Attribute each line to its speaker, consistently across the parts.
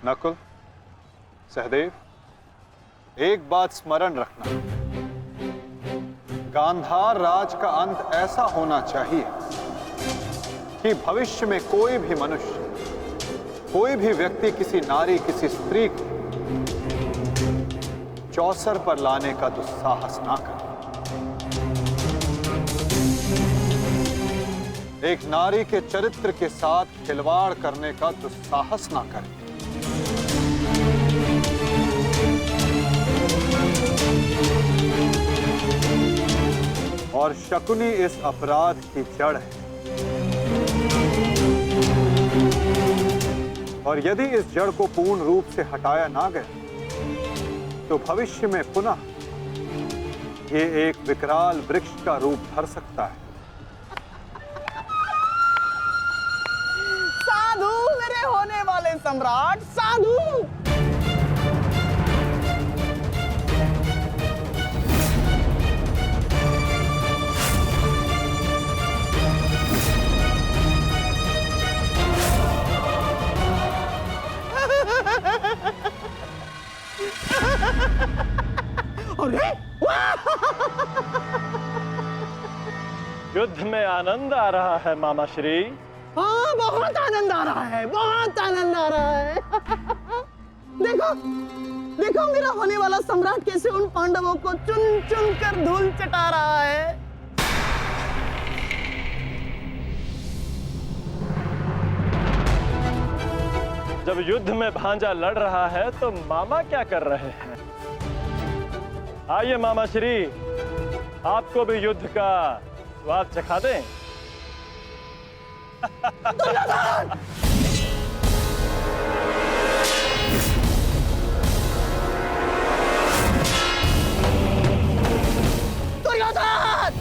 Speaker 1: नकुल, सहदेव, एक बात स्मरण रखना, गांधार राज का अंत ऐसा होना चाहिए कि भविष्य में कोई भी मनुष्य, कोई भी व्यक्ति किसी नारी, किसी स्त्री को चौसर पर लाने का दुस्साहस ना करे। एक नारी के चरित्र के साथ खिलवाड़ करने का दुस्साहस ना करे। और शकुनी इस अपराध की जड़ है। और यदि इस जड़ को पूर्ण रूप से हटाया ना गया तो भविष्य में पुनः ये एक विकराल वृक्ष का रूप धर सकता है।
Speaker 2: साधु मेरे होने वाले सम्राट, साधु। अरे
Speaker 3: युद्ध में आनंद आ रहा है मामा श्री।
Speaker 2: हाँ, बहुत आनंद आ रहा है, बहुत आनंद आ रहा है। देखो देखो मेरा होने वाला सम्राट कैसे उन पांडवों को चुन चुन कर धूल चटा रहा है।
Speaker 3: जब युद्ध में भांजा लड़ रहा है तो मामा क्या कर रहे हैं? आइए मामा श्री, आपको भी युद्ध का स्वाद चखा दें।
Speaker 2: दुर्योधन! दुर्योधन!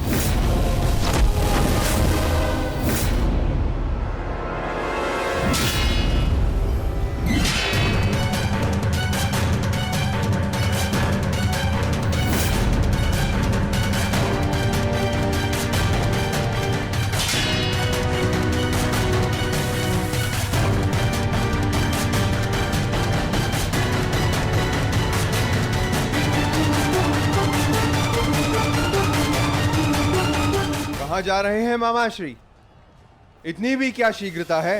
Speaker 4: कहाँ जा रहे हैं मामाश्री? इतनी भी क्या शीघ्रता है?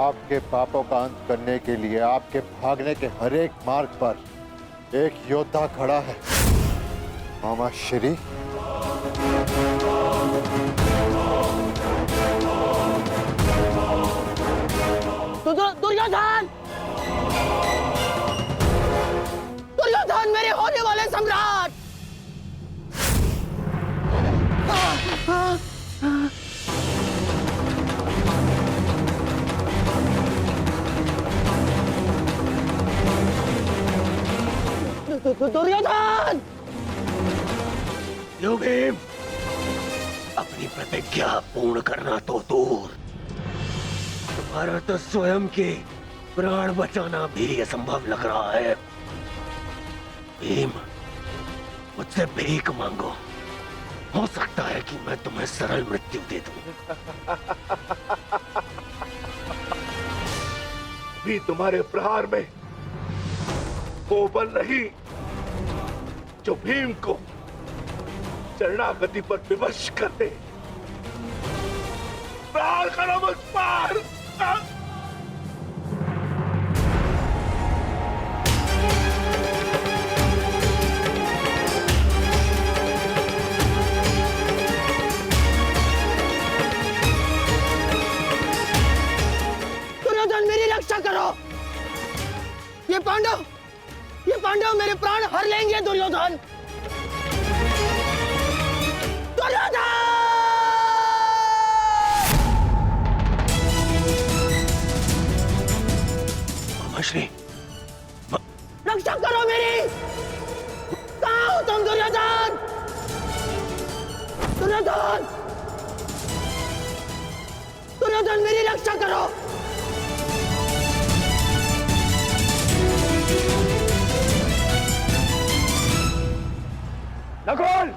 Speaker 5: आपके पापों का अंत करने के लिए आपके भागने के हर एक मार्ग पर एक योद्धा खड़ा है, मामा श्री।
Speaker 2: दुर्योधन! दुर्योधन मेरे होने वाले सम्राट! दुर्योधन!
Speaker 6: लो भीम, अपनी प्रतिज्ञा पूर्ण करना तो दूर, तुम्हारा तो स्वयं के प्राण बचाना भी असंभव लग रहा है। भीम, मुझसे भीख मांगो, हो सकता है कि मैं तुम्हें सरल मृत्यु दे दूं।
Speaker 7: भी तुम्हारे प्रहार में वो बल नहीं जो भीम को शरणागति पर विवश कर दे। प्रहार करो मुझ पर।
Speaker 2: दुर्योधन मेरी रक्षा करो। ये पांडव मेरे प्राण हर लेंगे। दुर्योधन! दुर्योधन!
Speaker 6: मामाश्री,
Speaker 2: रक्षा करो मेरी। हो तुम दुर्योधन? दुर्योधन! दुर्योधन मेरी रक्षा करो।
Speaker 3: नकुल!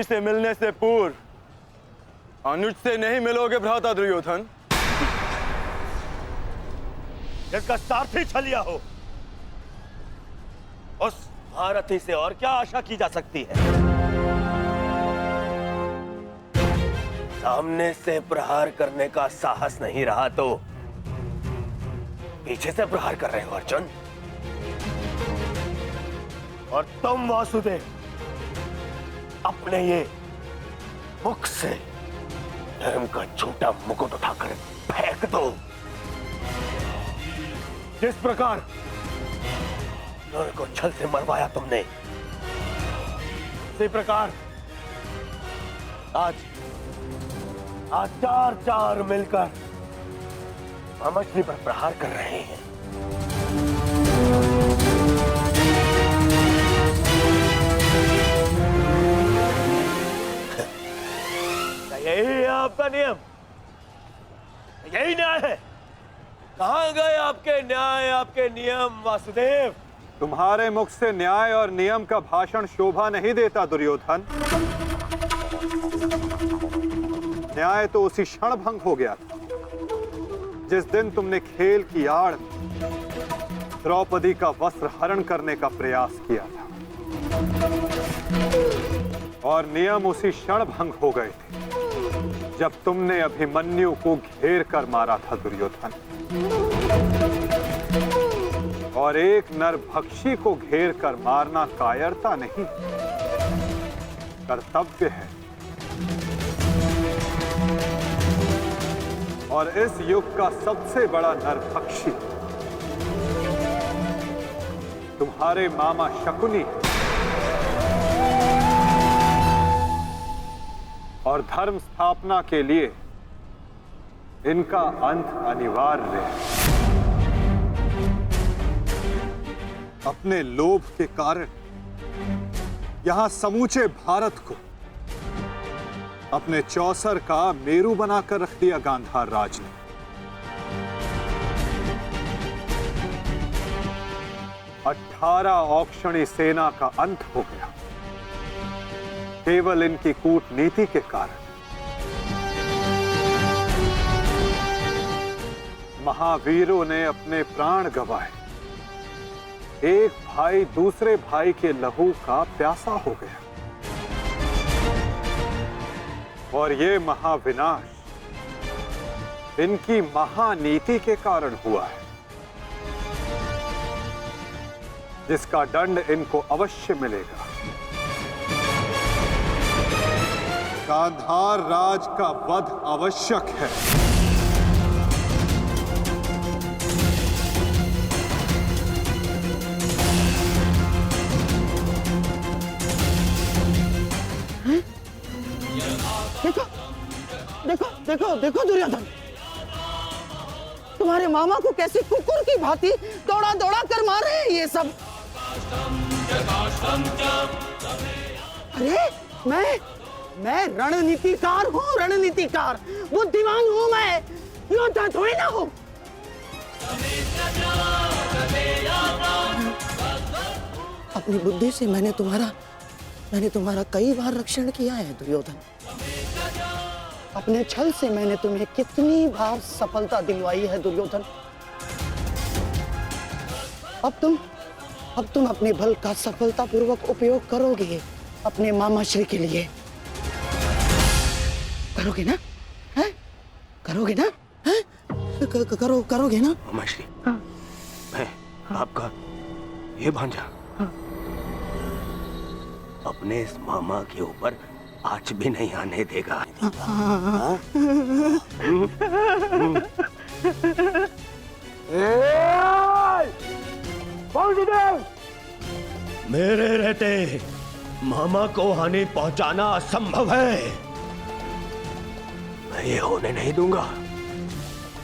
Speaker 8: से मिलने से पूर्व अनुज से नहीं मिलोगे भ्राता दुर्योधन।
Speaker 6: इसका सारथी छलिया हो, उस महारथी से और क्या आशा की जा सकती है? सामने से प्रहार करने का साहस नहीं रहा तो पीछे से प्रहार कर रहे हो अर्जुन। और तुम वासुदेव अपने ये मुख से धर्म का छोटा मुकुट उठाकर फेंक दो। जिस प्रकार नर को छल से मरवाया तुमने, उसी प्रकार आज चार चार मिलकर मछली पर प्रहार कर रहे हैं। यही है आपका नियम, यही न्याय है। कहां गए आपके न्याय, आपके नियम वासुदेव?
Speaker 1: तुम्हारे मुख से न्याय और नियम का भाषण शोभा नहीं देता दुर्योधन। न्याय तो उसी क्षण भंग हो गया था जिस दिन तुमने खेल की आड़ द्रौपदी का वस्त्र हरण करने का प्रयास किया था, और नियम उसी क्षण भंग हो गए थे जब तुमने अभिमन्यु को घेर कर मारा था दुर्योधन। और एक नरभक्षी को घेर कर मारना कायरता नहीं, कर्तव्य है। और इस युग का सबसे बड़ा नरभक्षी तुम्हारे मामा शकुनी और धर्म स्थापना के लिए इनका अंत अनिवार्य है। अपने लोभ के कारण यहां समूचे भारत को अपने चौसर का मेरू बनाकर रख दिया गांधार राज ने। अठारह औक्षणी सेना का अंत हो गया केवल इनकी कूटनीति के कारण। महावीरों ने अपने प्राण गंवाए, एक भाई दूसरे भाई के लहू का प्यासा हो गया, और ये महाविनाश इनकी महानीति के कारण हुआ है, जिसका दंड इनको अवश्य मिलेगा। गांधार राज का वध आवश्यक है।
Speaker 2: देखो देखो देखो देखो दुर्योधन, तुम्हारे मामा को कैसे कुकुर की भांति दौड़ा दौड़ा कर मार रहे हैं ये सब। अरे मैं रणनीतिकार हूँ, रणनीतिकार, बुद्धिमान हूँ मैं, योद्धा थोड़ी ना हूँ। अपनी बुद्धि से मैंने तुम्हारा कई बार रक्षण किया है दुर्योधन। अपने छल से मैंने तुम्हें कितनी बार सफलता दिलवाई है दुर्योधन। अब तुम अपने बल का सफलतापूर्वक उपयोग करोगे अपने मामा श्री के लिए। करोगे ना? हैं? करोगे ना? हैं? करोगे ना?
Speaker 6: मामा श्री,
Speaker 2: हाँ।
Speaker 6: मैं आपका ये भांजा अपने इस मामा के ऊपर आँच भी नहीं आने देगा। मेरे रहते मामा को हानि पहुंचाना असंभव है। मैं ये होने नहीं दूंगा,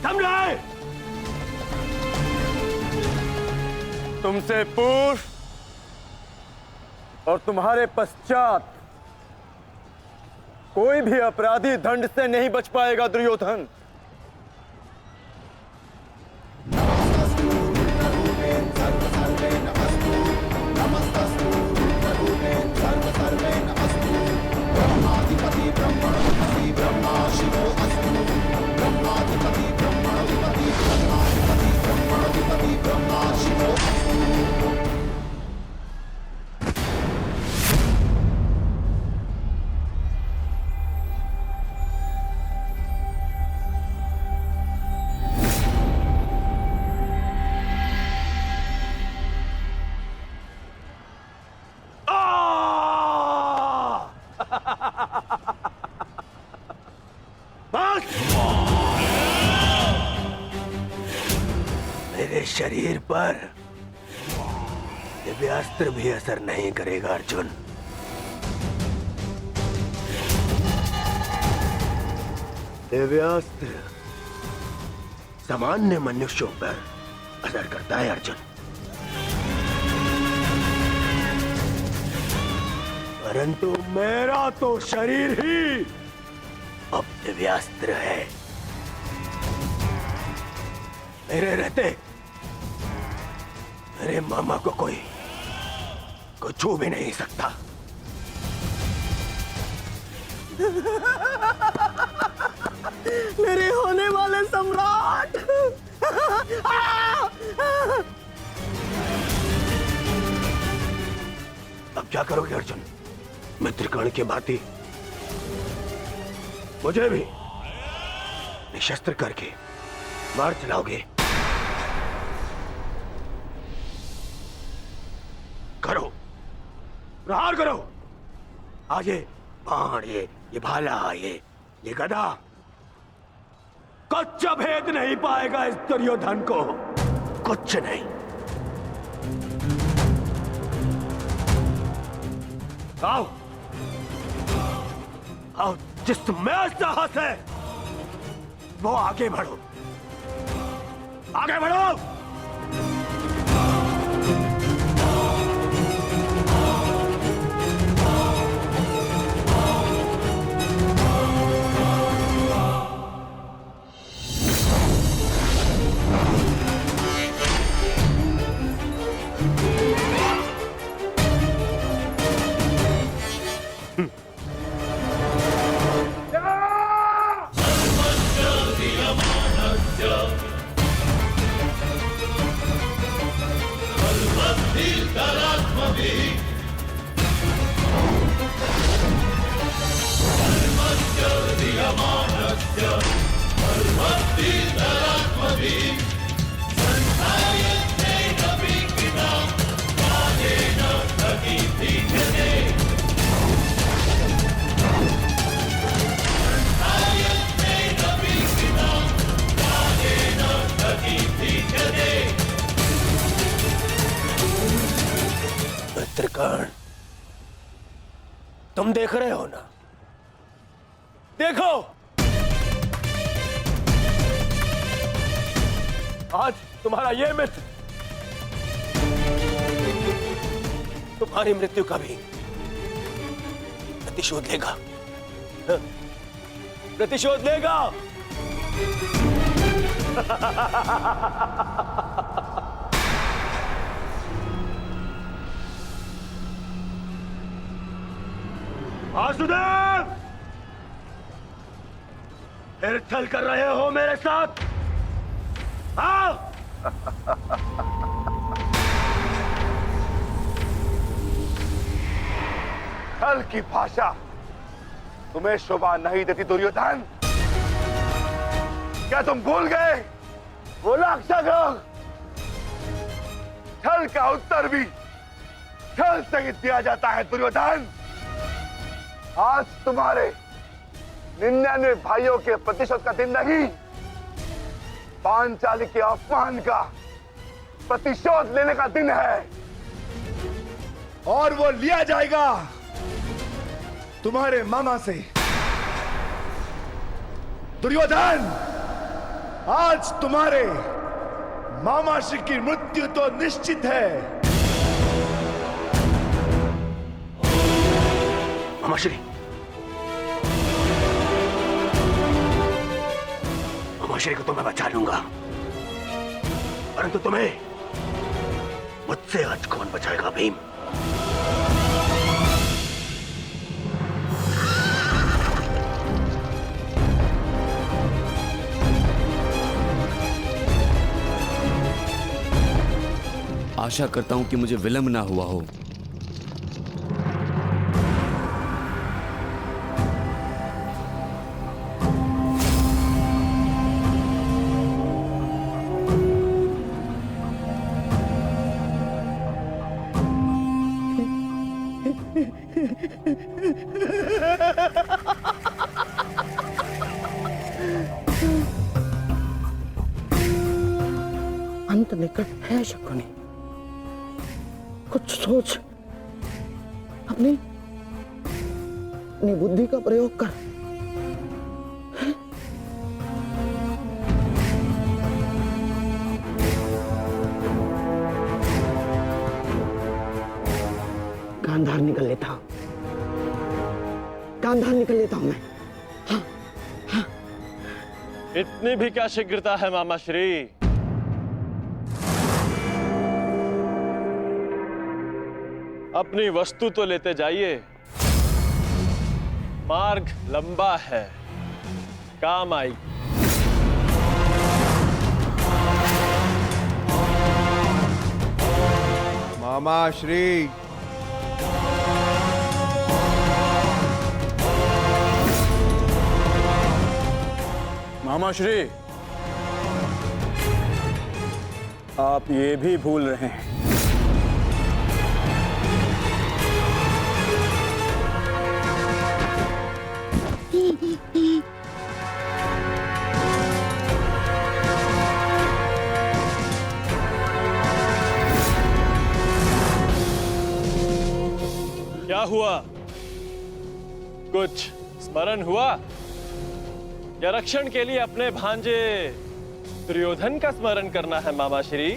Speaker 6: समझे?
Speaker 8: तुमसे पूर्व और तुम्हारे पश्चात कोई भी अपराधी दंड से नहीं बच पाएगा दुर्योधन।
Speaker 6: मेरे शरीर पर दिव्यास्त्र भी असर नहीं करेगा अर्जुन। दिव्यास्त्र सामान्य मनुष्यों पर असर करता है अर्जुन, परंतु मेरा तो शरीर ही अब दिव्यास्त्र है। मेरे रहते मेरे मामा को कोई छू भी नहीं सकता।
Speaker 2: मेरे होने वाले सम्राट।
Speaker 6: अब क्या करोगे अर्जुन? मित्रकर्ण के भांति मुझे भी निशस्त्र करके मार चलाओगे? करो, प्रहार करो। आज ये बाण, ये भाला, ये गदा कुछ भेद नहीं पाएगा इस दुर्योधन को, कुछ नहीं। आओ आओ, जिसमें साहस है वो आगे बढ़ो, आगे बढ़ो। मित्रकर्ण, तुम देख रहे हो ना? देखो, आज तुम्हारा ये मित्र तुम्हारी मृत्यु का भी प्रतिशोध लेगा, प्रतिशोध लेगा। वासुदेव, फिर छल कर रहे हो मेरे साथ? हाँ?
Speaker 7: छल की भाषा तुम्हें शोभा नहीं देती दुर्योधन। क्या तुम भूल गए वो राक्षस लोग छल का उत्तर भी छल से ही दिया जाता है दुर्योधन। आज तुम्हारे 99 भाइयों के प्रतिशोध का दिन नहीं, पांचाली के अपमान का प्रतिशोध लेने का दिन है, और वो लिया जाएगा तुम्हारे मामा से। दुर्योधन, आज तुम्हारे मामा श्री की मृत्यु तो निश्चित है।
Speaker 6: मामा श्री, मामा श्री को तो मैं बचा लूंगा, परंतु तुम्हें मुझसे आज कौन बचाएगा भीम?
Speaker 9: आशा करता हूं कि मुझे विलंब ना हुआ हो।
Speaker 2: अंत निकट है शकुनी, कुछ सोच, अपनी बुद्धि का प्रयोग कर। गांधार निकल लेता हूं, गांधार निकल लेता हूं मैं।
Speaker 3: इतनी भी क्या शीघ्रता है मामा श्री? अपनी वस्तु तो लेते जाइए, मार्ग लंबा है, काम आई।
Speaker 4: मामा श्री,
Speaker 8: मामा श्री, आप ये भी भूल रहे हैं
Speaker 3: क्या हुआ? कुछ स्मरण हुआ या रक्षण के लिए अपने भांजे दुर्योधन का स्मरण करना है मामा श्री?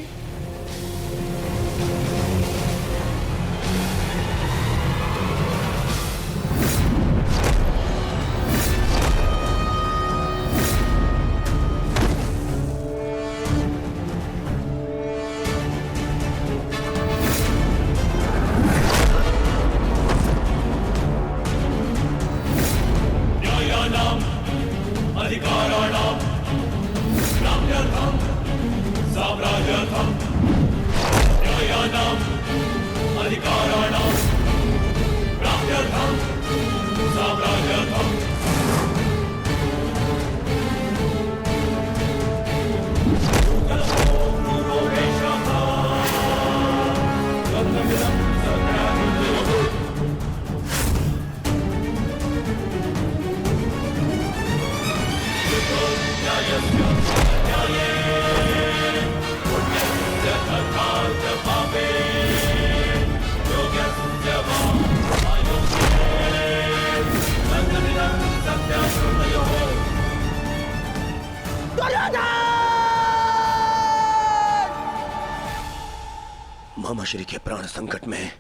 Speaker 6: मामा श्री के प्राण संकट में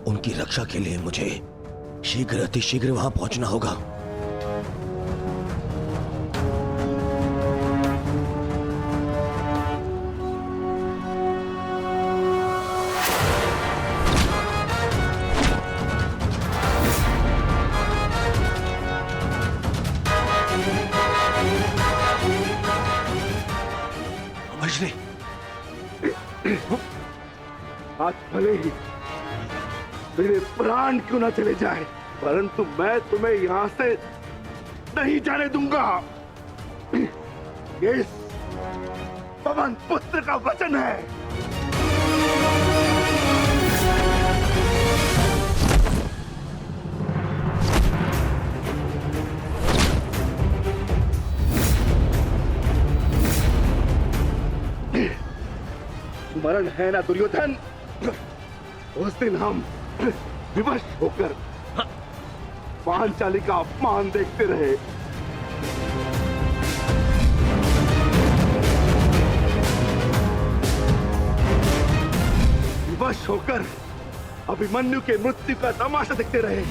Speaker 6: उनकी रक्षा के लिए मुझे शीघ्र अतिशीघ्र वहां पहुंचना होगा। मामा श्री,
Speaker 7: आज भले ही मेरे प्राण क्यों ना चले जाए, परंतु मैं तुम्हें यहां से नहीं जाने दूंगा। ये पवन पुत्र का वचन है। स्मरण है ना दुर्योधन, उस दिन हम विवश होकर पांचाली का अपमान देखते रहे। विवश होकर अभिमन्यु के मृत्यु का तमाशा देखते रहे।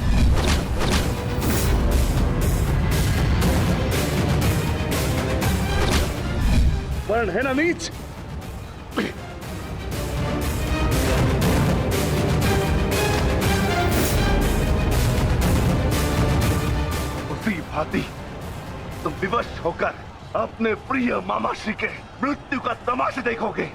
Speaker 7: वर्ण है ना नीच? उसी भांति तुम विवश होकर अपने प्रिय मामाश्री के मृत्यु का तमाशा देखोगे।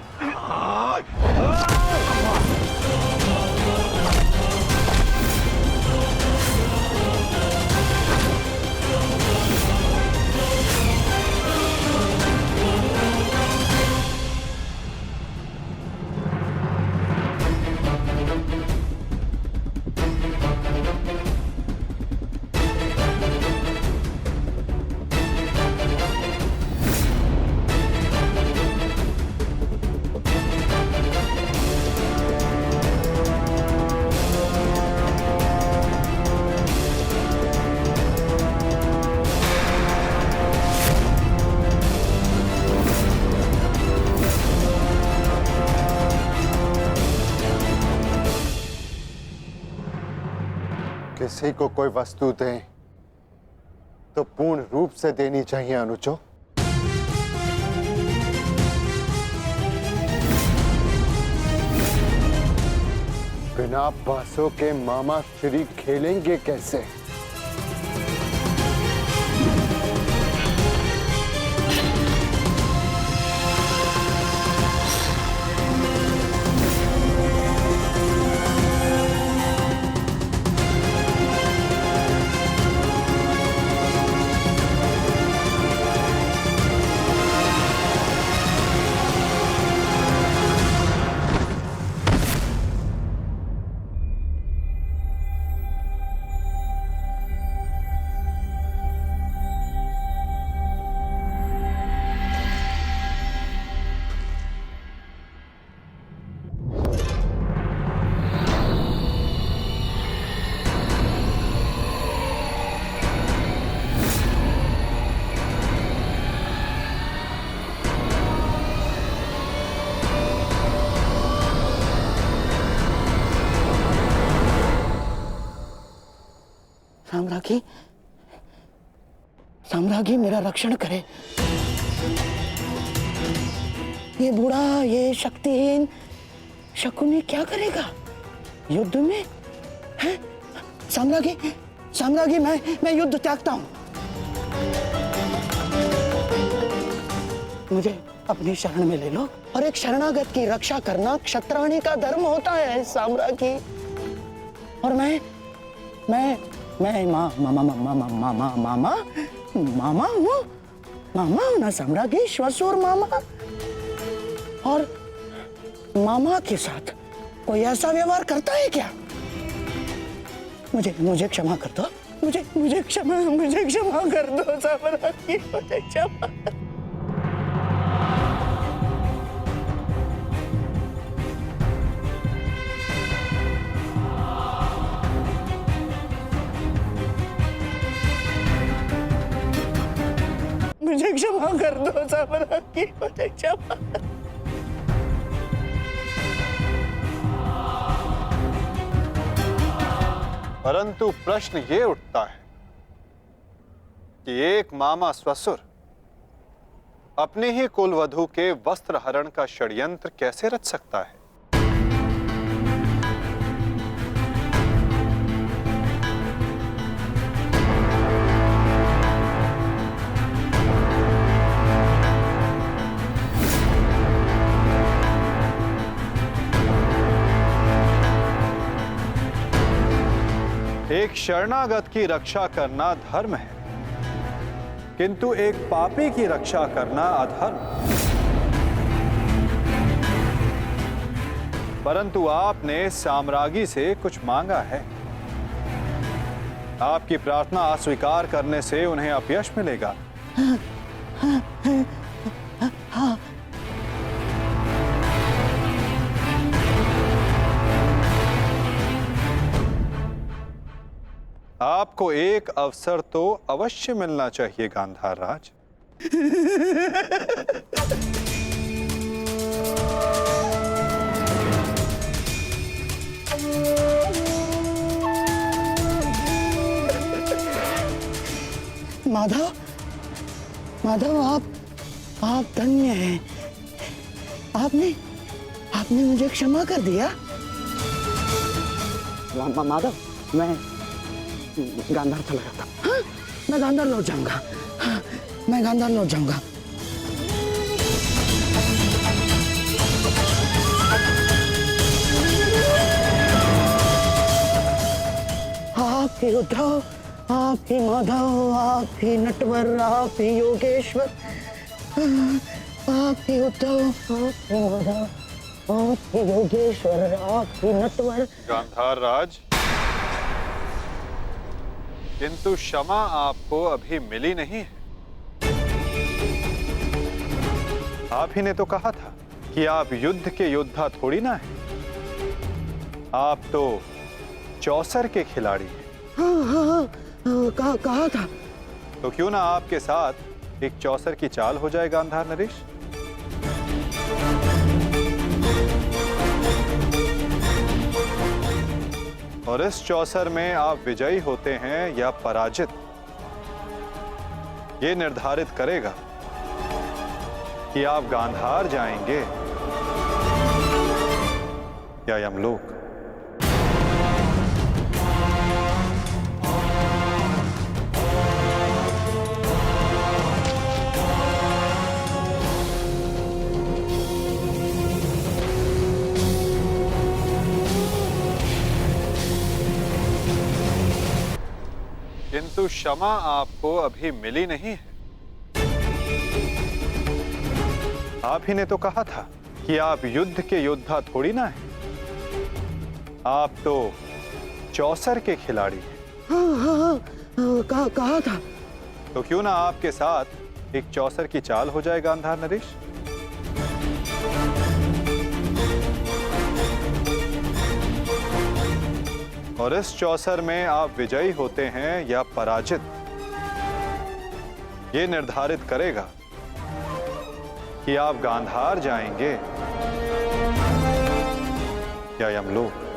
Speaker 5: किसी को कोई वस्तु दें तो पूर्ण रूप से देनी चाहिए अनुजो। बिना पैसों के मामा श्री खेलेंगे कैसे?
Speaker 2: साम्राज्ञी, साम्राज्ञी मेरा रक्षण करे। ये बूढ़ा, ये शक्तिहीन शकुनी क्या करेगा युद्ध में? हैं? साम्राज्ञी, साम्राज्ञी, मैं युद्ध त्यागता हूं। मुझे अपनी शरण में ले लो, और एक शरणागत की रक्षा करना क्षत्राणी का धर्म होता है साम्राज्ञी। और मैं मामा हूँ ना साम्राज्ञी, श्वशुर मामा। और मामा के साथ कोई ऐसा व्यवहार करता है क्या? मुझे क्षमा कर दो, मुझे क्षमा कर दो साम्राज्ञी, मुझे क्षमा। मुझे क्षमा कर दो साम्राज्ञी, मुझे क्षमा।
Speaker 1: परंतु प्रश्न ये उठता है कि एक मामा ससुर अपने ही कुलवधू के वस्त्र हरण का षड्यंत्र कैसे रच सकता है? एक शरणागत की रक्षा करना धर्म है, किंतु एक पापी की रक्षा करना अधर्म। परंतु आपने साम्राज्ञी से कुछ मांगा है। आपकी प्रार्थना अस्वीकार करने से उन्हें अपयश मिलेगा। आपको एक अवसर तो अवश्य मिलना चाहिए गांधार राज।
Speaker 2: माधव, माधव, आप धन्य हैं। आपने मुझे क्षमा कर दिया। माधव, मैं गांधार चला जाता। हाँ, मैं गांधार लौट जाऊंगा। हाँ, मैं गांधार लौट जाऊंगा। आप ही उद्धव, आप ही माधव, आप ही नटवर, आप ही योगेश्वर, आप ही उद्धव, आप ही माधव, आप ही योगेश्वर, आप ही नटवर।
Speaker 1: गांधार राज, किंतु क्षमा आपको अभी मिली नहीं है। आप ही ने तो कहा था कि आप युद्ध के योद्धा थोड़ी ना हैं। आप तो चौसर के खिलाड़ी हैं।
Speaker 2: हाँ, कहा था।
Speaker 1: तो क्यों ना आपके साथ एक चौसर की चाल हो जाए गांधार नरेश? और इस चौसर में आप विजयी होते हैं या पराजित, ये निर्धारित करेगा कि आप गांधार जाएंगे या यमलोक। किंतु क्षमा आपको अभी मिली नहीं है। आप ही ने तो कहा था कि आप युद्ध के योद्धा थोड़ी ना हैं। आप तो चौसर के खिलाड़ी हैं।
Speaker 2: हाँ, कहा था।
Speaker 1: तो क्यों ना आपके साथ एक चौसर की चाल हो जाए गांधार नरेश? और इस चौसर में आप विजयी होते हैं या पराजित, ये निर्धारित करेगा कि आप गांधार जाएंगे या यमलोक।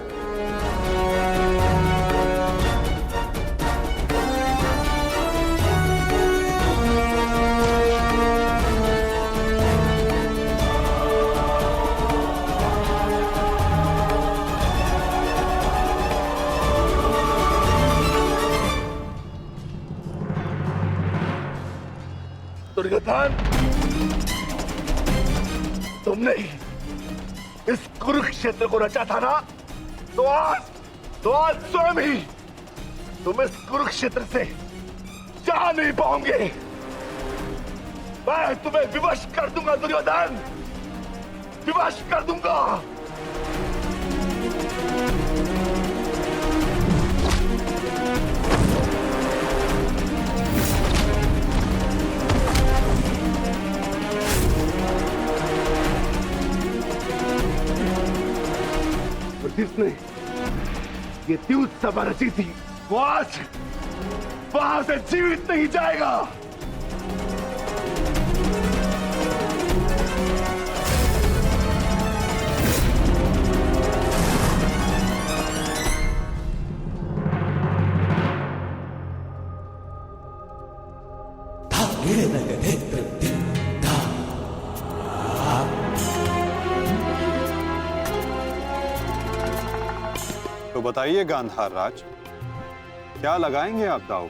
Speaker 7: दुर्योधन, तुमने इस कुरुक्षेत्र को रचा था ना, तो आज स्वयं ही तुम इस कुरुक्षेत्र से जा नहीं पाओगे। मैं तुम्हें विवश कर दूंगा दुर्योधन, विवश कर दूंगा। जिसने ये द्यूत सभा रची थी, वो आज वहां से जीवित नहीं जाएगा।
Speaker 1: तो बताइए गांधार राज, क्या लगाएंगे आप दांव?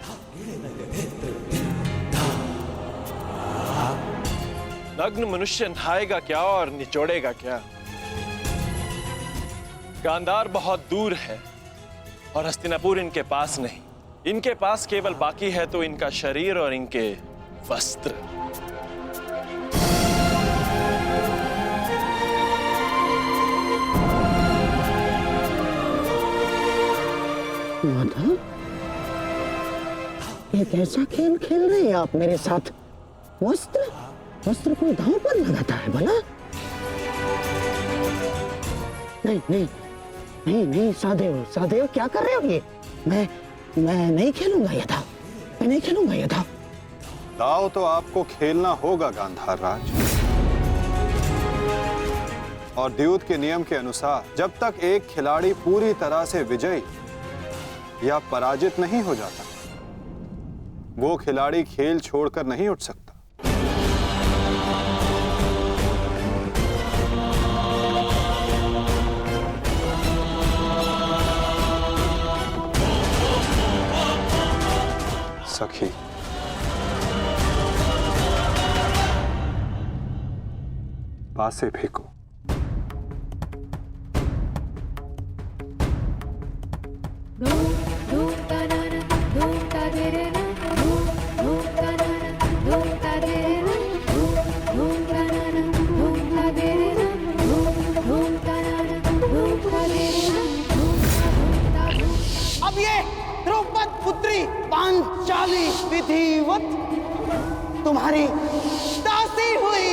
Speaker 3: नग्न मनुष्य नहाएगा क्या और निचोड़ेगा क्या? गांधार बहुत दूर है और हस्तिनापुर इनके पास नहीं। इनके पास केवल बाकी है तो इनका शरीर और इनके वस्त्र।
Speaker 2: माधव, ये कैसा खेल खेल रहे हैं आप मेरे साथ? वस्त्र कोई दांव पर लगाता है भला? नहीं, सादेव क्या कर रहे हो ये? मैं नहीं खेलूंगा ये दाव, मैं नहीं खेलूंगा ये दाव।
Speaker 1: दाव तो आपको खेलना होगा गांधार राज। और द्यूत के नियम के अनुसार जब तक एक खिलाड़ी पूरी तरह से विजयी या पराजित नहीं हो जाता, वो खिलाड़ी खेल छोड़कर नहीं उठ सकता। सखी, पासे फेंको।
Speaker 2: अब ये द्रौपद पुत्री पांचाली विधिवत तुम्हारी दासी हुई।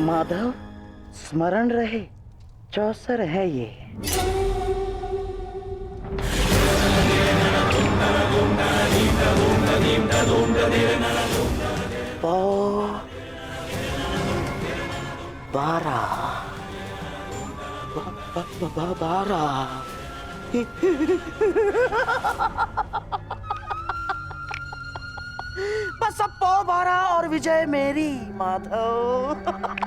Speaker 2: माधव, स्मरण रहे, चौसर है ये। पौ 12 बस अब पौ 12 और विजय मेरी माधव।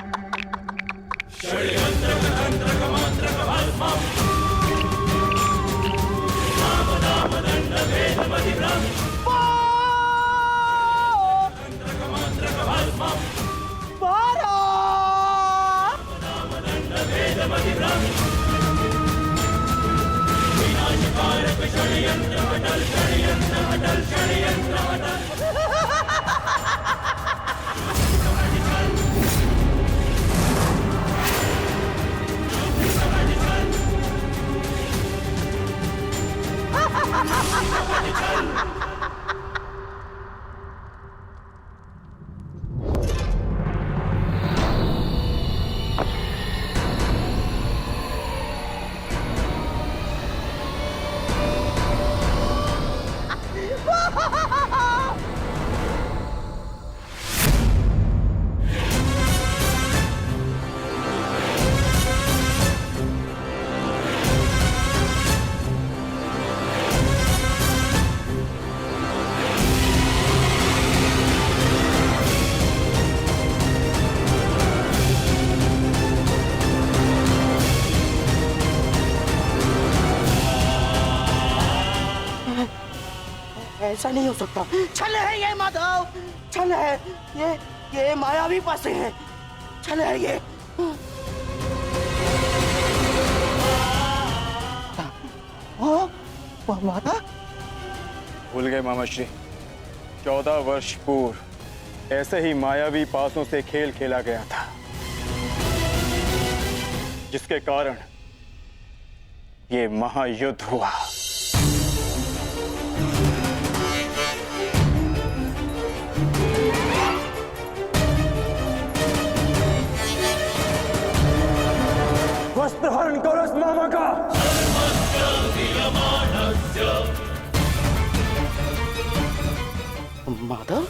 Speaker 2: ऐसा नहीं हो सकता। छल है ये माधव, छल है ये मायावी पासे है, छल है ये। माता
Speaker 8: भूल गए मामा श्री, 14 वर्ष पूर्व ऐसे ही मायावी पासों से खेल खेला गया था, जिसके कारण ये महायुद्ध हुआ। वस्त्र हरण करो इस मामा का।
Speaker 2: माधव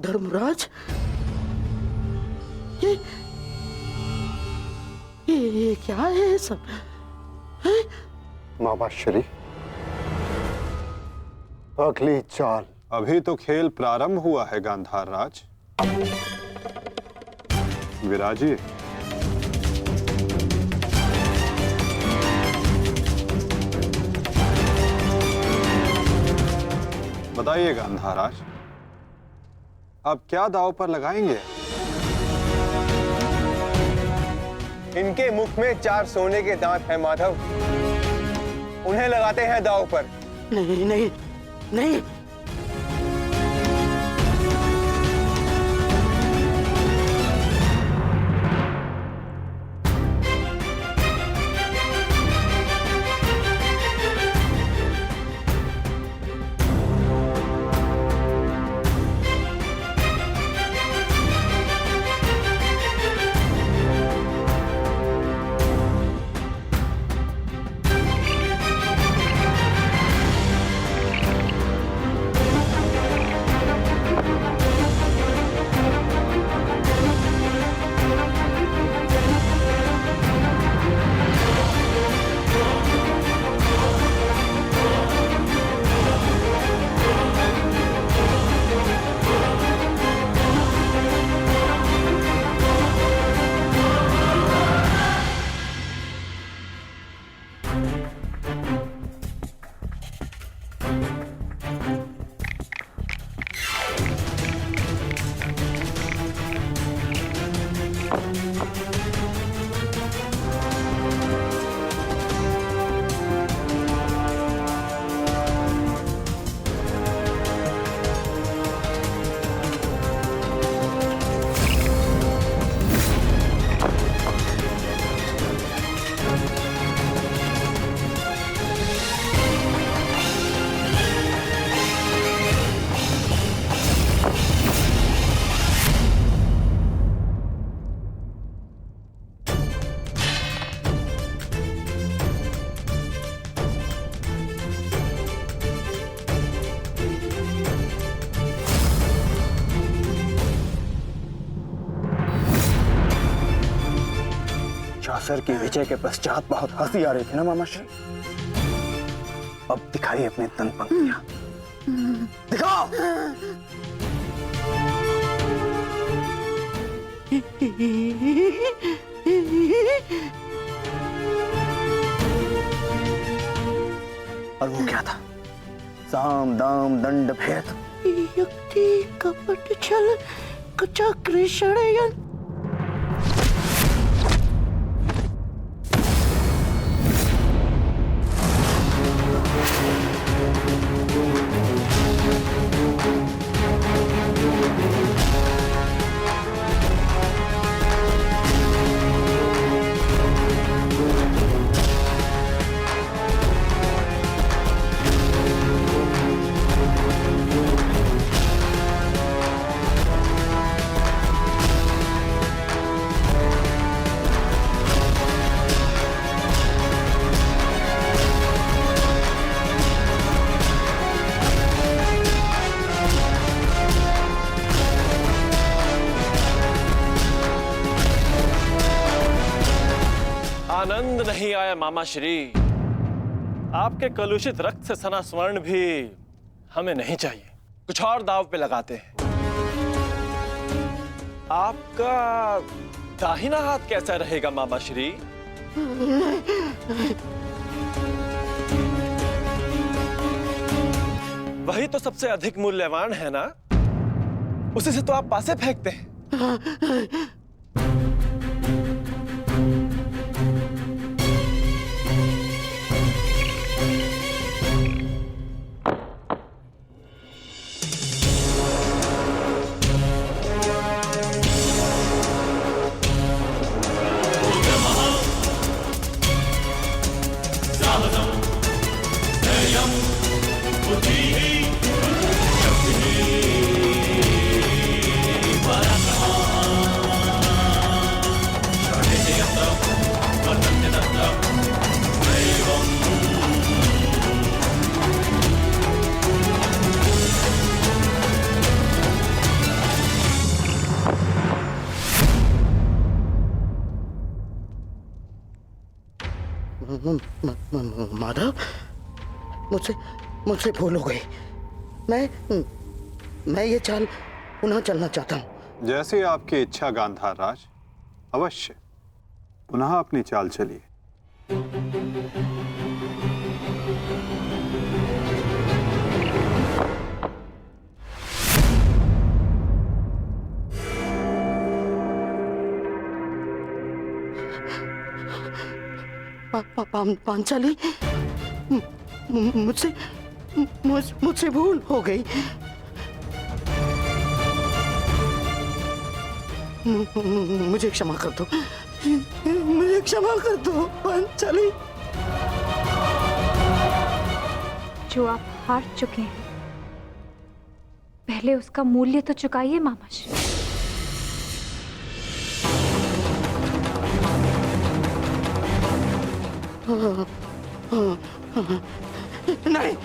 Speaker 2: धर्मराज, ये क्या है सब?
Speaker 5: मामा श्री, अगली चाल।
Speaker 1: अभी तो खेल प्रारंभ हुआ है गांधार राज। विराजिए। बताइए गांधार राज, अब क्या दांव पर लगाएंगे?
Speaker 8: इनके मुख में 4 सोने के दांत हैं माधव, उन्हें लगाते हैं दांव पर।
Speaker 2: नहीं नहीं नहीं,
Speaker 8: चासर की विजय के पश्चात बहुत हंसी आ रही थी ना मामा श्री, अब दिखाई अपने तन पंक्तियां, दिखाओ। और वो क्या था? साम दाम दंड भेद,
Speaker 2: युक्ति कपट छल चक्र षड्यंत्र।
Speaker 3: आनंद नहीं आया मामा श्री। आपके कलुषित रक्त से सना स्वर्ण भी हमें नहीं चाहिए। कुछ और दाव पे लगाते हैं। आपका दाहिना हाथ कैसा रहेगा मामा श्री? वही तो सबसे अधिक मूल्यवान है ना? उसी से तो आप पासे फेंकते हैं।
Speaker 2: माधव, मुझसे भूल हो गई। मैं ये चाल पुनः चलना चाहता हूँ।
Speaker 1: जैसी आपकी इच्छा गांधार राज, अवश्य पुनः अपनी चाल चलिए।
Speaker 2: पांचाली, मुझसे भूल हो गई। मुझे क्षमा कर दो, मुझे क्षमा कर दो पांचाली।
Speaker 10: जो आप हार चुके हैं, पहले उसका मूल्य तो चुकाइए मामा श्री।
Speaker 2: नहीं,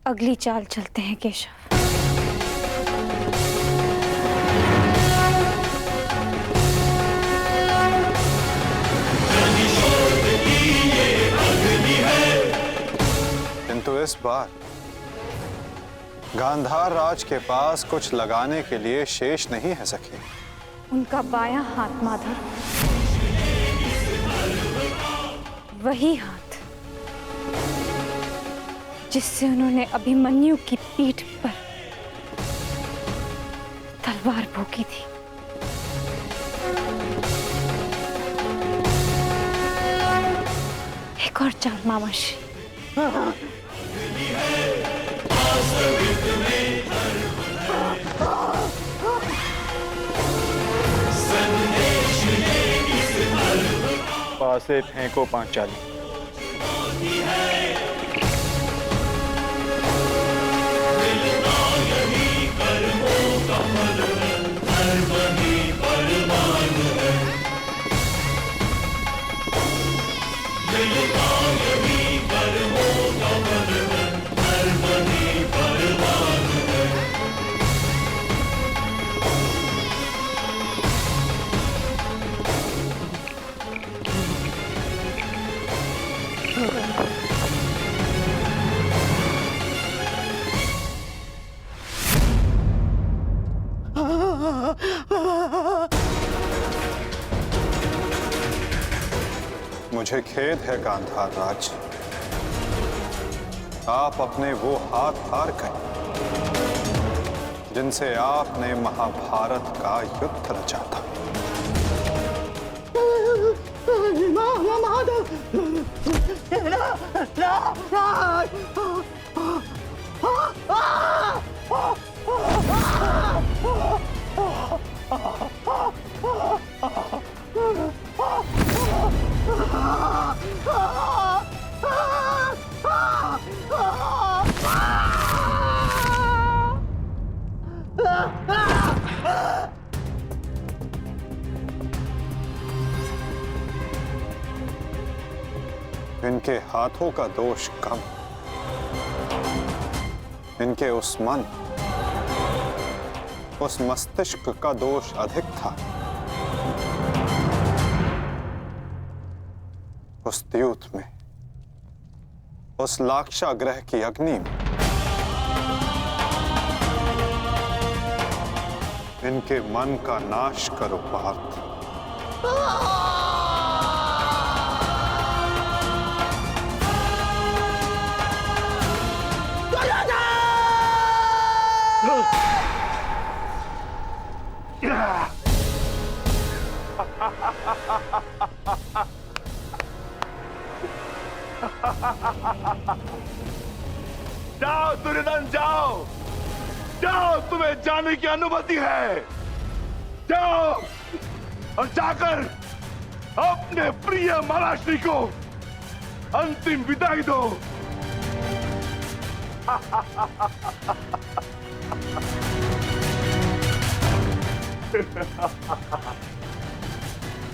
Speaker 10: अगली चाल चलते हैं केशव।
Speaker 1: किंतु इस बार गांधार राज के पास कुछ लगाने के लिए शेष नहीं है सखी।
Speaker 10: उनका बायां हाथ माधव, वही हाथ जिससे उन्होंने अभिमन्यु की पीठ पर तलवार भोंकी थी। एक और चाल मामा श्री।
Speaker 8: पासे फेंको पांचाली।
Speaker 1: मुझे खेद है गांधार राज, आप अपने वो हाथ हार गए जिनसे आपने महाभारत का युद्ध रचा था। इनके हाथों का दोष कम, इनके उस मन, उस मस्तिष्क का दोष अधिक था। उस द्यूत में, उस लाक्षागृह की अग्नि में इनके मन का नाश करो पार्थ।
Speaker 7: जाओ दुर्योधन, जाओ जाओ, तुम्हें जाने की अनुमति है। जाओ और जाकर अपने प्रिय महाराष्ट्री को अंतिम विदाई दो।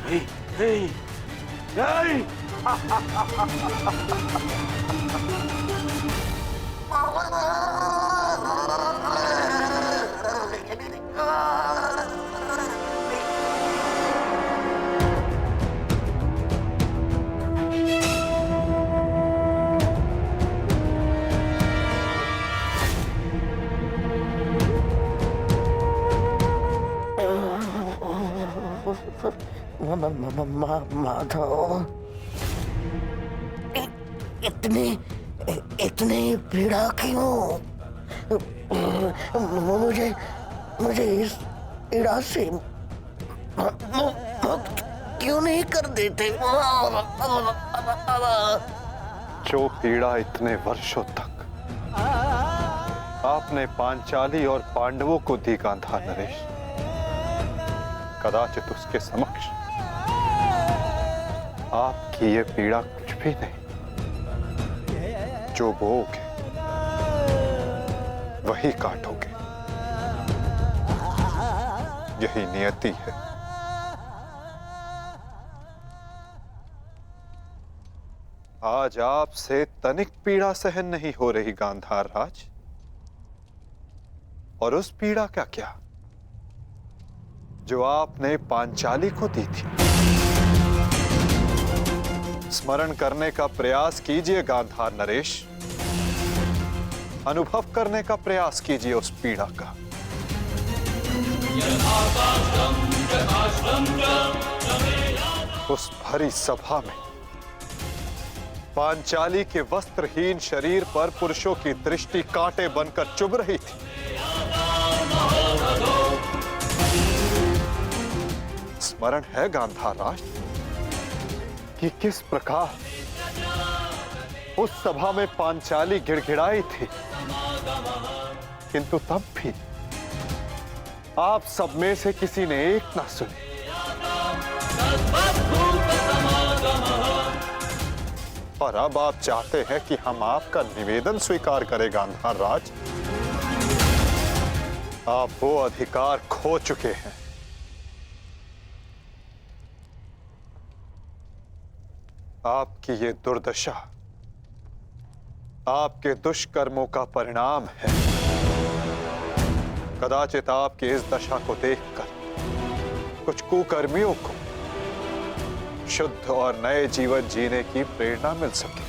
Speaker 7: नहीं नहीं नहीं,
Speaker 6: माधव, इतनी पीड़ा क्यों? मुझे इस पीड़ा से मुक्त क्यों नहीं कर देते?
Speaker 1: जो पीड़ा इतने वर्षों तक आपने पांचाली और पांडवों को दी गांधार नरेश, कदाचित उसके समक्ष आपकी ये पीड़ा कुछ भी नहीं। जो बोओगे वही काटोगे, यही नियति है। आज आपसे तनिक पीड़ा सहन नहीं हो रही गांधार राज, और उस पीड़ा का क्या जो आपने पांचाली को दी थी। स्मरण करने का प्रयास कीजिए गांधार नरेश, अनुभव करने का प्रयास कीजिए उस पीड़ा का। उस भरी सभा में पांचाली के वस्त्रहीन शरीर पर पुरुषों की दृष्टि कांटे बनकर चुभ रही थी। स्मरण है गांधार राज कि किस प्रकार उस सभा में पांचाली गिड़गिड़ाई थी, किंतु तब भी आप सब में से किसी ने एक ना सुनी। और अब आप चाहते हैं कि हम आपका निवेदन स्वीकार करें गांधार राज। आप वो अधिकार खो चुके हैं। आपकी ये दुर्दशा आपके दुष्कर्मों का परिणाम है। कदाचित आपकी इस दशा को देखकर कुछ कुकर्मियों को शुद्ध और नए जीवन जीने की प्रेरणा मिल सके।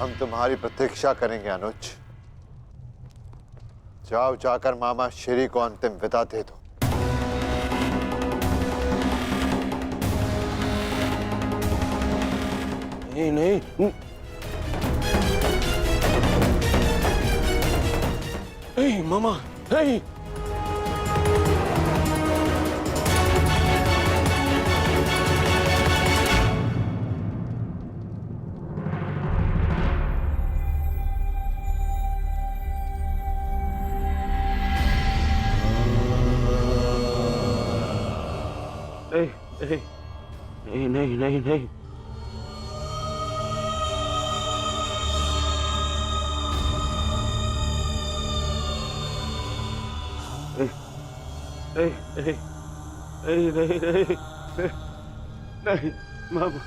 Speaker 5: हम तुम्हारी प्रतीक्षा करेंगे अनुज। जाओ, जाकर मामा श्री को अंतिम विदा दे दो।
Speaker 6: नहीं नहीं नहीं मामा, नहीं। नहीं नहीं नहीं नहीं नहीं नहीं नहीं नहीं नहीं नहीं मामा,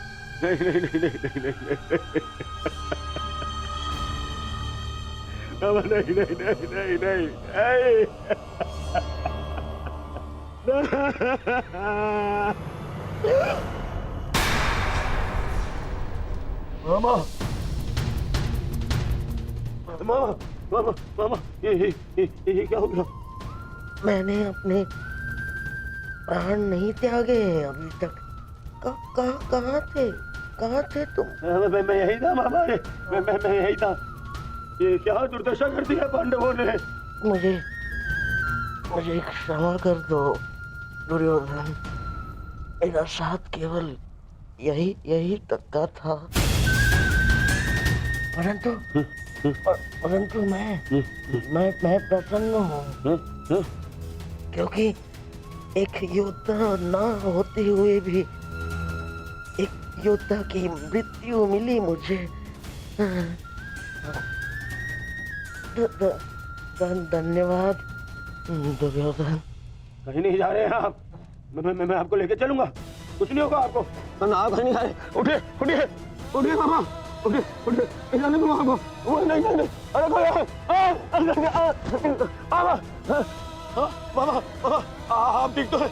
Speaker 6: नहीं नहीं नहीं नहीं नहीं नहीं मामा, नहीं नहीं नहीं नहीं नहीं मामा, मामा, मामा, मामा, ये क्या हो गया?
Speaker 11: मैंने अपने प्राण नहीं त्यागे हैं अभी तक। कहाँ थे तुम?
Speaker 6: मैं यही था मामा, मैं यही था। ये क्या दुर्दशा कर दिया पांडवों ने?
Speaker 11: मुझे क्षमा कर दो दुर्योधन। मेरा साथ केवल यही तक का था, परंतु मैं प्रसन्न हूँ क्योंकि एक योद्धा ना होते हुए भी एक योद्धा की मृत्यु मिली मुझे। धन्यवाद दुर्योधन।
Speaker 6: कहीं नहीं जा रहे हैं आप। मैं आपको लेके चलूंगा, कुछ नहीं होगा आपको।
Speaker 2: ना कहीं नहीं जा रहे। उठिए उठिए उठिए मामा, उठिए जाने दो मामा। नहीं नहीं नहीं, अरे
Speaker 6: मामा, मामा, आप ठीक तो है?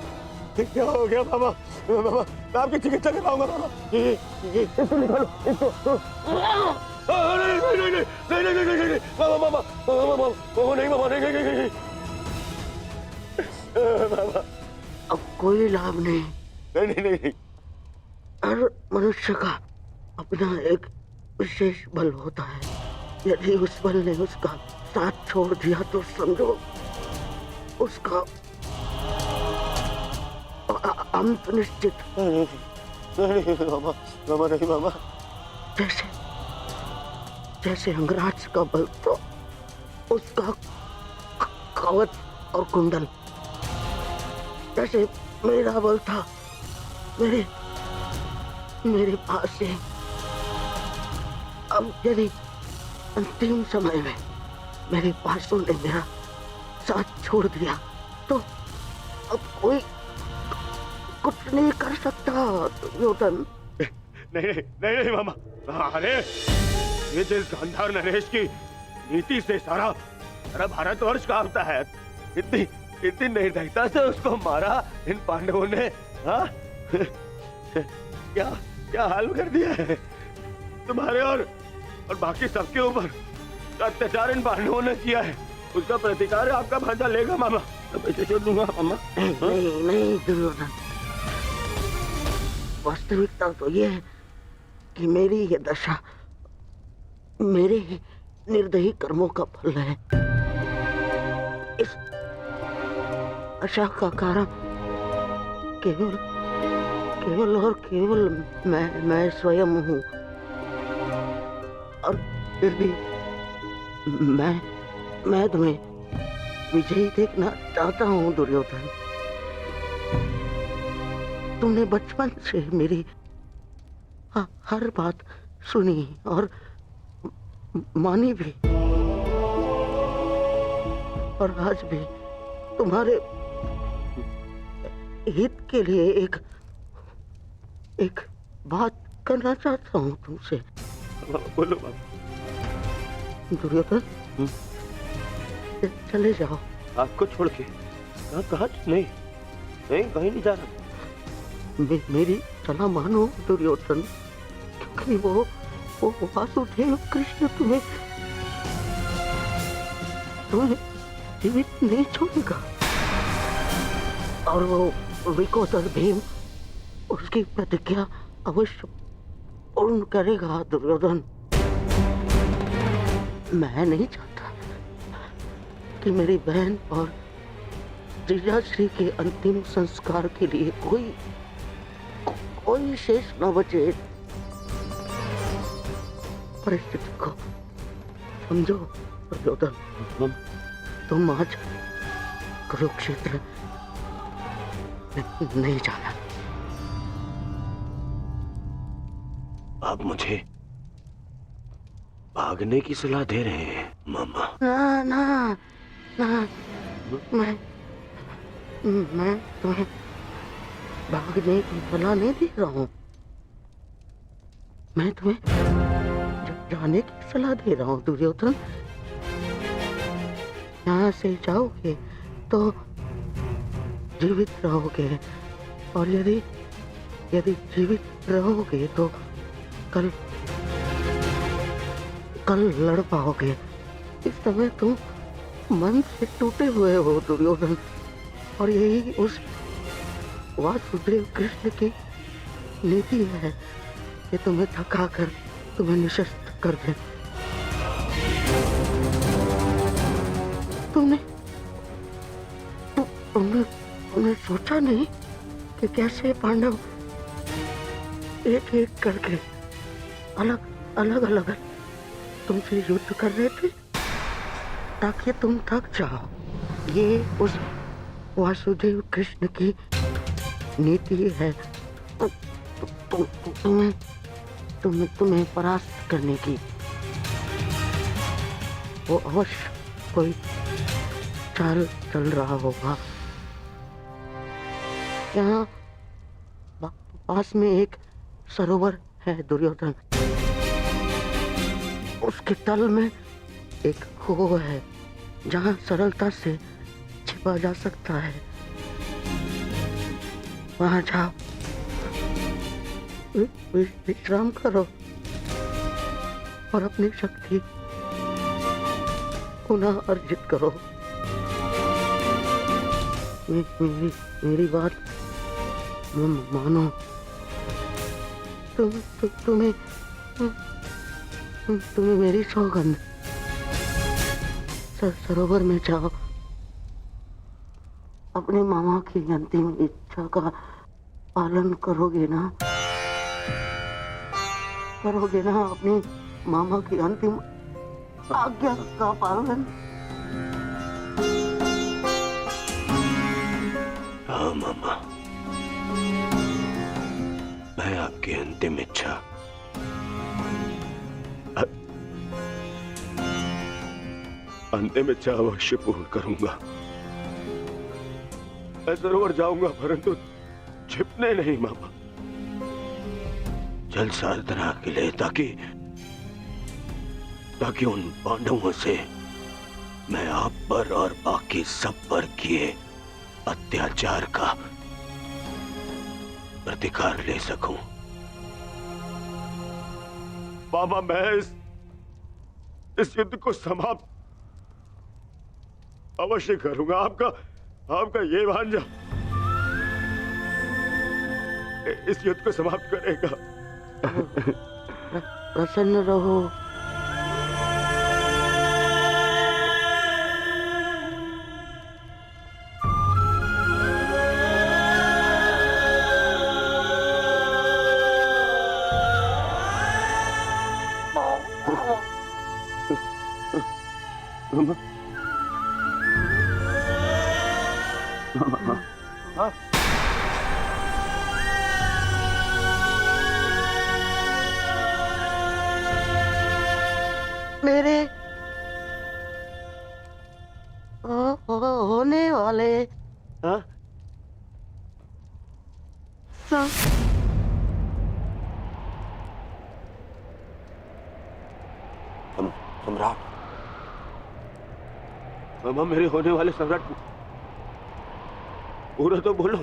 Speaker 6: क्या हो गया मामा? मामा, मैं आपकी चिकित्सा कराऊंगा मामा।
Speaker 2: इसको निकालो, इसको।
Speaker 6: नहीं नहीं नहीं नहीं नहीं नहीं नहीं मामा, मामा, मामा, मामा, नहीं मामा, नहीं नहीं नहीं मामा,
Speaker 11: अब कोई लाभ नहीं।
Speaker 6: नहीं नहीं नहीं।
Speaker 11: हर मनुष्य का अपना एक विशेष बल होता है। यदि उस बल ने उसका साथ छोड़ दिया तो समझो उसका अंत निश्चित।
Speaker 6: नहीं मामा, मामा, नहीं मामा।
Speaker 11: जैसे अंगराज का बल तो उसका कवच और कुंडल, जैसे मेरा बल था मेरे पास से। अब यदि अंतिम समय में मेरे पासों ने मेरा साथ छोड़ दिया तो अब कोई कुछ नहीं कर सकता दुर्योधन।
Speaker 6: नहीं नहीं नहीं मामा, अरे ये जिस गांधार नरेश की नीति से सारा भारतवर्ष कांपता है, इतनी निर्दयता से उसको मारा इन पांडवों ने। हाँ क्या हाल कर दिया है तुम्हारे और बाकी सबके ऊपर। अत्याचार इन पांडवों ने किया है, उसका प्रतिकार आपका भांजा लेगा मामा। मैं छोड़ दूंगा मामा।
Speaker 11: नहीं दुर्योधन, वास्तविकता तो ये है कि मेरी ये दशा मेरे ही निर्दयी कर्मों का फल है। इस आशा का कारण केवल और केवल मैं स्वयं हूँ। और फिर भी मैं तुम्हें विजयी देखना चाहता हूँ दुर्योधन। तुमने बचपन से मेरी हर बात सुनी और मानी भी, और आज भी तुम्हारे हित के लिए एक बात करना चाहता हूँ तुमसे।
Speaker 6: बोलो बाबा।
Speaker 11: दुर्योधन चले जाओ।
Speaker 6: आपको छोड़ के? कहाँ? नहीं कहीं नहीं जा रहा।
Speaker 11: मेरी सलाह मानो दुर्योधन, क्योंकि वो वो वासुदेव कृष्ण तुम्हें जीवित नहीं छोड़ेगा, और वो विकोदर भीम उसकी प्रतिज्ञा अवश्य पूर्ण करेगा। दुर्योधन, मैं नहीं चाहता कि मेरी बहन और जीजाश्री के अंतिम संस्कार के लिए कोई शेष न बचे। परिस्थिति को समझो दुर्योधन, तुम आज कुरुक्षेत्र नहीं जाना।
Speaker 6: आप मुझे भागने की सलाह दे रहे हैं मामा?
Speaker 11: ना ना ना, मैं तुम्हें भागने की सलाह नहीं दे रहा हूँ, मैं तुम्हें जाने की सलाह दे रहा हूँ दुर्योधन। यहाँ से जाओगे तो जीवित रहोगे, और यदि जीवित रहोगे तो कल लड़ पाओगे। इस समय तुम मन से टूटे हुए हो दुर्योधन, और यही उस वासुदेव कृष्ण की नीति है कि तुम्हें थकाकर तुम्हें निशस्त कर दे। तुमने सोचा नहीं कि कैसे पांडव एक एक करके अलग तुमसे युद्ध कर रहे थे ताकि तुम थक जाओ। ये उस वासुदेव कृष्ण की नीति है तुम्हें परास्त करने की। वो अवश्य कोई चाल चल रहा होगा। यहाँ पास में एक सरोवर है दुर्योधन, उसके तल में एक कुआं है जहाँ सरलता से छिपा जा सकता है। वहाँ जाओ, विश्राम करो और अपनी शक्ति पुनः अर्जित करो। मेरी बात मानो। तुम्हें मेरी सौगंध। सरोवर में जाओ, अपने मामा की अंतिम इच्छा का पालन करोगे ना? अपनी मामा की अंतिम आज्ञा का पालन?
Speaker 6: हाँ मामा, मैं आपकी अंतिम इच्छा अवश्य पूर्ण करूंगा। मैं सरोवर जाऊंगा परंतु छिपने नहीं मामा, जल साधना के लिए, ताकि उन पांडवों से मैं आप पर और बाकी सब पर किए अत्याचार का प्रतिकार ले सकूं। मामा, मैं इस युद्ध को समाप्त अवश्य करूंगा। आपका ये भांजा इस युद्ध को समाप्त करेगा।
Speaker 11: प्रसन्न रहो। मेरे होने वाले
Speaker 6: सम्राट। मामा, मेरे होने वाले सम्राट पूरा तो बोलो।